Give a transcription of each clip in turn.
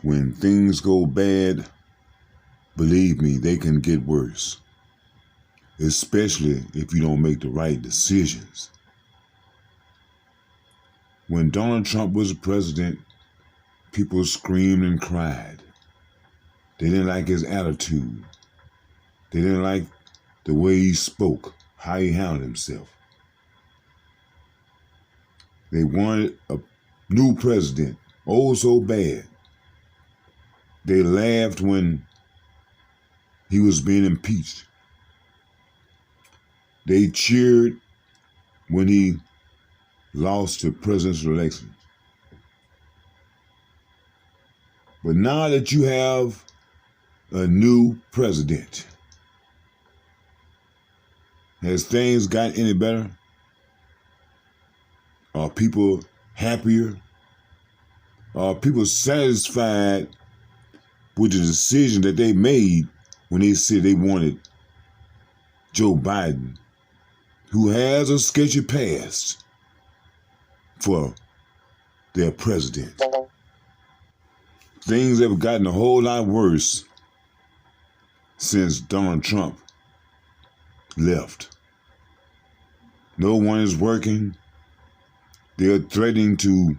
When things go bad, believe me, they can get worse, especially if you don't make the right decisions. When Donald Trump was president, people screamed and cried. They didn't like his attitude. They didn't like the way he spoke, how he handled himself. They wanted a new president, oh so bad. They laughed when he was being impeached. They cheered when he lost the presidential election. But now that you have a new president, has things gotten any better? Are people happier? Are people satisfied with the decision that they made when they said they wanted Joe Biden, who has a sketchy past, for their president? Things have gotten a whole lot worse since Donald Trump left. No one is working. They're threatening to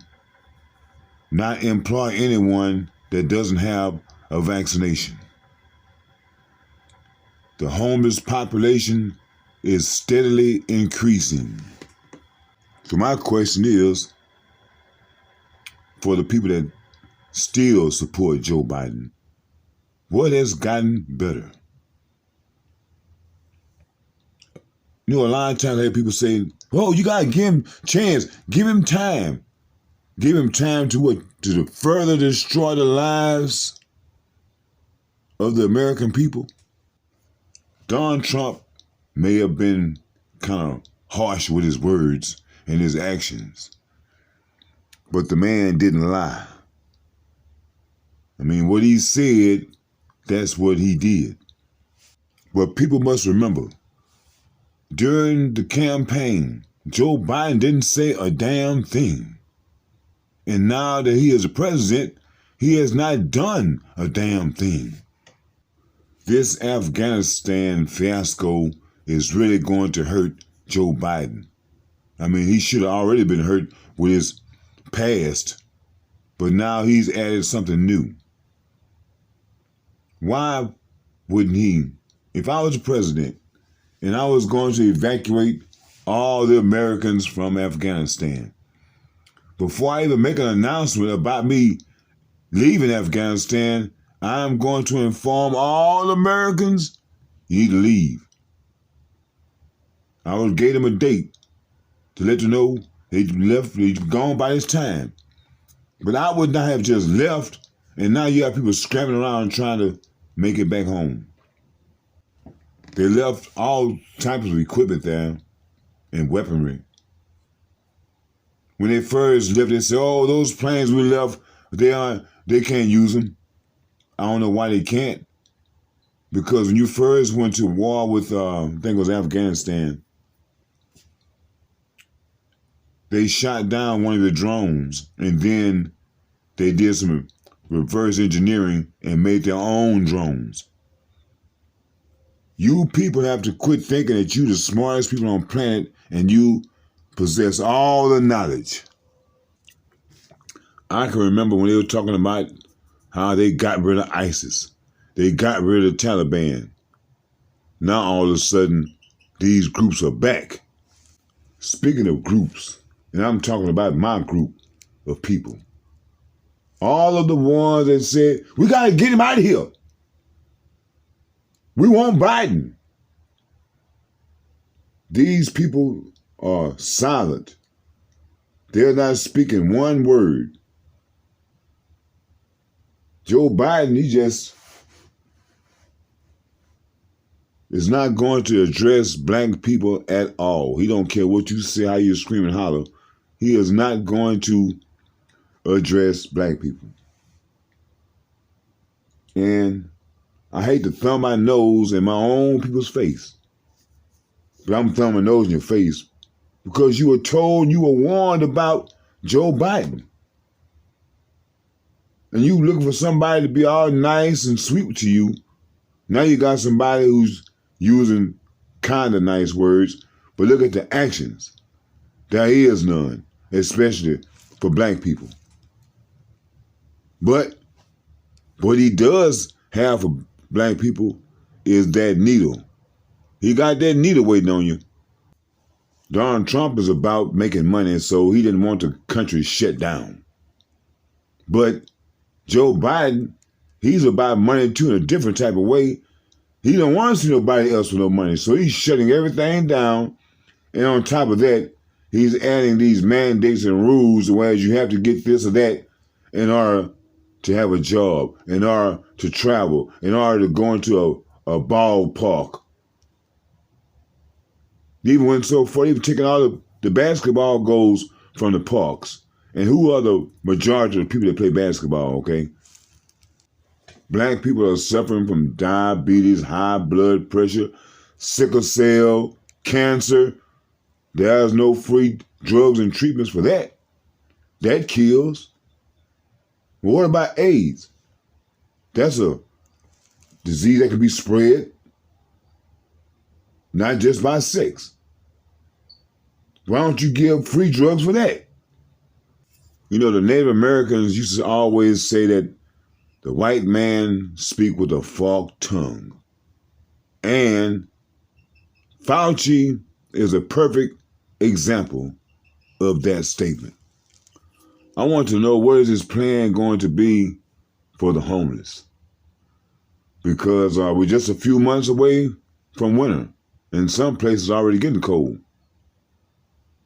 not employ anyone that doesn't have a vaccination. The homeless population is steadily increasing. So my question is, for the people that still support Joe Biden, what has gotten better? You know, a lot of times I hear people say, oh, you gotta give him a chance, give him time. Give him time to what? To further destroy the lives of the American people? Donald Trump may have been kind of harsh with his words and his actions, but the man didn't lie. I mean, what he said, that's what he did. But people must remember, during the campaign, Joe Biden didn't say a damn thing. And now that he is a president, he has not done a damn thing. This Afghanistan fiasco is really going to hurt Joe Biden. I mean, he should have already been hurt with his past, but now he's added something new. Why wouldn't he, if I was the president and I was going to evacuate all the Americans from Afghanistan, before I even make an announcement about me leaving Afghanistan, I'm going to inform all Americans, you need to leave. I would give them a date to let you know they left, they gone by this time. But I would not have just left, and now you have people scrambling around trying to make it back home. They left all types of equipment there and weaponry. When they first left, they said, oh, those planes we left, they can't use them. I don't know why they can't. Because when you first went to war with, I think it was Afghanistan, they shot down one of the drones, and then they did some reverse engineering and made their own drones. You people have to quit thinking that you're the smartest people on the planet and you possess all the knowledge. I can remember when they were talking about how they got rid of ISIS. They got rid of the Taliban. Now all of a sudden, these groups are back. Speaking of groups, and I'm talking about my group of people, all of the ones that said, we got to get him out of here. We want Biden. These people are silent. They're not speaking one word. Joe Biden, he just is not going to address black people at all. He don't care what you say, how you scream and holler. He is not going to address black people. And I hate to thumb my nose in my own people's face, but I'm thumbing my nose in your face because you were told, you were warned about Joe Biden. and you looking for somebody to be all nice and sweet to you. Now you got somebody who's using kind of nice words, but look at the actions. There is none, especially for black people. But what he does have for black people is that needle. He got that needle waiting on you. Donald Trump is about making money, so he didn't want the country shut down. But Joe Biden, he's about money too in a different type of way. He don't want to see nobody else with no money, so he's shutting everything down. And on top of that, he's adding these mandates and rules where you have to get this or that in order to have a job, in order to travel, in order to go into a ballpark. Even went so far, even taking all the basketball goals from the parks. And who are the majority of the people that play basketball, okay? Black people are suffering from diabetes, high blood pressure, sickle cell, cancer. There's no free drugs and treatments for that. That kills. Well, what about AIDS? That's a disease that can be spread, not just by sex. Why don't you give free drugs for that? You know, the Native Americans used to always say that the white man speak with a forked tongue. And Fauci is a perfect example of that statement. I want to know, what is his plan going to be for the homeless? Because we're just a few months away from winter, and some places are already getting cold.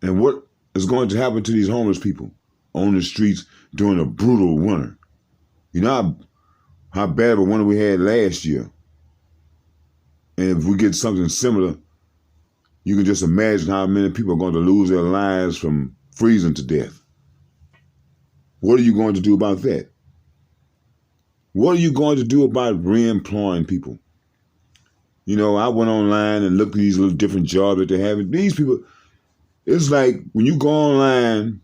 And what is going to happen to these homeless people on the streets during a brutal winter? You know how bad of a winter we had last year. And if we get something similar, you can just imagine how many people are going to lose their lives from freezing to death. What are you going to do about that? What are you going to do about re-employing people? You know, I went online and looked at these little different jobs that they have. These people, it's like when you go online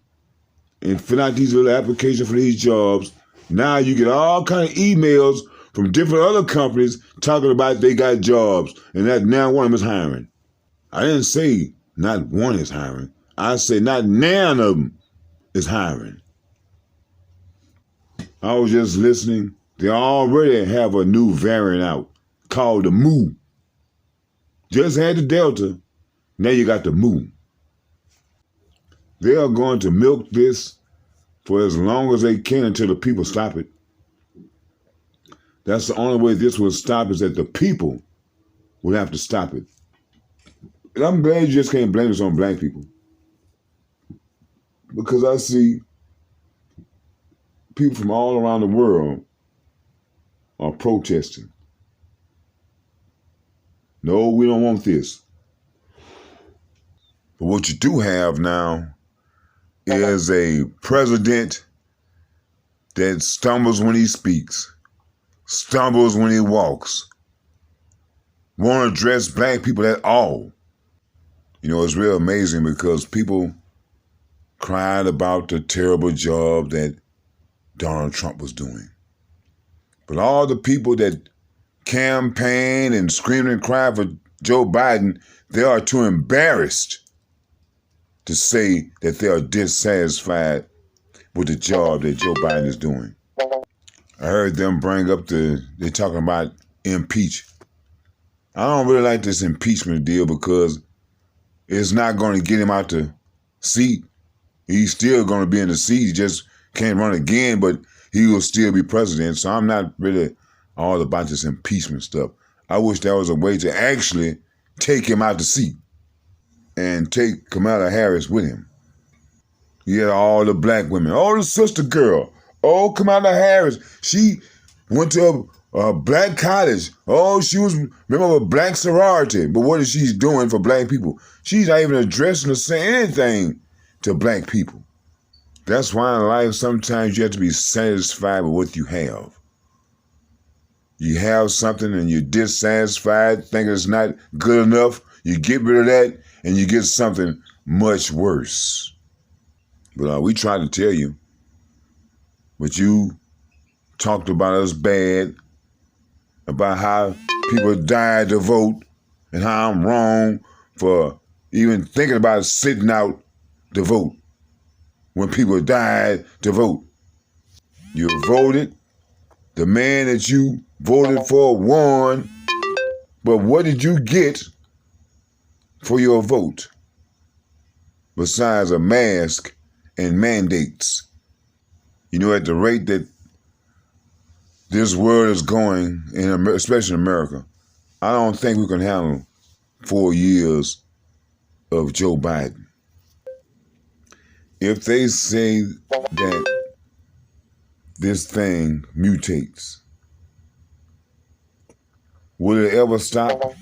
and fill out these little applications for these jobs, now you get all kind of emails from different other companies talking about they got jobs and that now one of them is hiring. I didn't say not one is hiring. I say not none of them is hiring. I was just listening. They already have a new variant out called the Mu. Just had the Delta. Now you got the Mu. They are going to milk this for as long as they can until the people stop it. That's the only way this will stop, is that the people will have to stop it. And I'm glad you just can't blame this on black people. Because I see people from all around the world are protesting. No, we don't want this. But what you do have now is a president that stumbles when he speaks, stumbles when he walks, won't address black people at all. You know, it's real amazing because people cried about the terrible job that Donald Trump was doing. But all the people that campaign and scream and cry for Joe Biden, they are too embarrassed to say that they are dissatisfied with the job that Joe Biden is doing. I heard them bring up they're talking about impeach. I don't really like this impeachment deal because it's not going to get him out the seat. He's still going to be in the seat. He just can't run again, but he will still be president. So I'm not really all about this impeachment stuff. I wish there was a way to actually take him out the seat and take Kamala Harris with him. He had all the black women. Oh, the sister girl. Oh, Kamala Harris. She went to a black college. Oh, she was a member of a black sorority. But what is she doing for black people? She's not even addressing or saying anything to black people. That's why in life sometimes you have to be satisfied with what you have. You have something and you're dissatisfied, thinking it's not good enough. You get rid of that and you get something much worse. But we try to tell you, but you talked about us bad, about how people died to vote, and how I'm wrong for even thinking about sitting out to vote when people died to vote. You voted, the man that you voted for won, but what did you get for your vote besides a mask and mandates? You know, at the rate that this world is going, especially in America, I don't think we can handle 4 years of Joe Biden. If they say that this thing mutates, will it ever stop?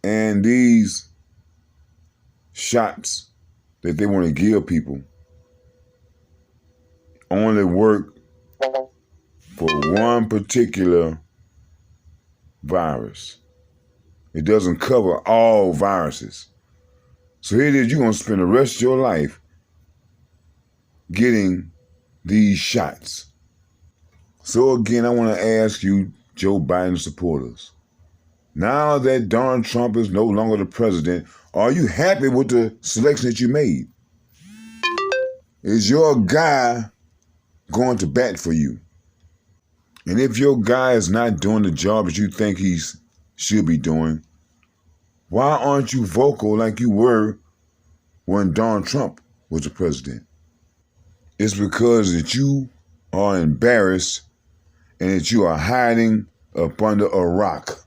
And these shots that they want to give people only work for one particular virus. It doesn't cover all viruses. So here it is, you're going to spend the rest of your life getting these shots. So again, I want to ask you, Joe Biden supporters, now that Donald Trump is no longer the president, are you happy with the selection that you made? Is your guy going to bat for you? And if your guy is not doing the job that you think he should be doing, why aren't you vocal like you were when Donald Trump was the president? It's because that you are embarrassed and that you are hiding up under a rock.